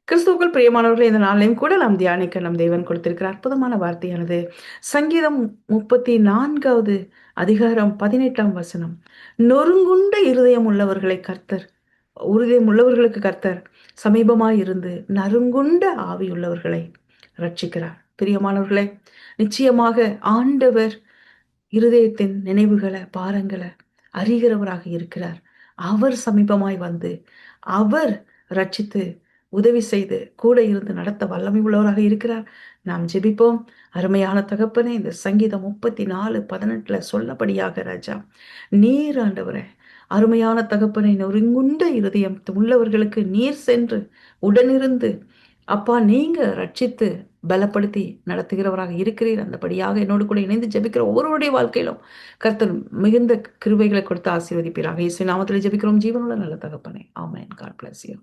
கிறிஸ்துவுக்குள் பிரியமானவர்களே, இந்த நாளிலும் கூட நாம் தியானிக்க நம் தேவன் கொடுத்திருக்கிற அற்புதமான வார்த்தையானது சங்கீதம் 34வது அதிகாரம் 18ஆம் வசனம். நொறுங்குண்ட இருதயம் உள்ளவர்களை கர்த்தர் இருதயம் உள்ளவர்களுக்கு கர்த்தர் சமீபமாய் இருந்து நறுங்குண்ட ஆவியுள்ளவர்களை ரட்சிக்கிறார். பிரியமானவர்களே, நிச்சயமாக ஆண்டவர் இருதயத்தின் நினைவுகளை, பாரங்களை அறிகிறவராக இருக்கிறார். அவர் சமீபமாய் வந்து அவர் ரட்சித்து உதவி செய்து கூட இருந்து நடத்த வல்லமை உள்ளவராக இருக்கிறார். நாம் ஜெபிப்போம். அருமையான தகப்பனே, இந்த சங்கீதம் 34:18 சொல்லபடியாக ராஜா, நீர் ஆண்டவரே, அருமையான தகப்பனை, நொறுங்குண்ட இருதயம் உள்ளவர்களுக்கு நீர் சென்று உடனிருந்து அப்பா நீங்க ரட்சித்து பலப்படுத்தி நடத்துகிறவராக இருக்கிறீர். அந்தபடியாக என்னோடு கூட இணைந்து ஜெபிக்கிற ஒவ்வொருவருடைய வாழ்க்கையிலும் கர்த்தர் மிகுந்த கிருபைகளை கொடுத்து ஆசீர்வதிப்பீராக. இயேசு நாமத்தில் ஜெபிக்கிறோம் ஜீவனுள்ள நல்ல தகப்பனே. ஆமென். God bless you.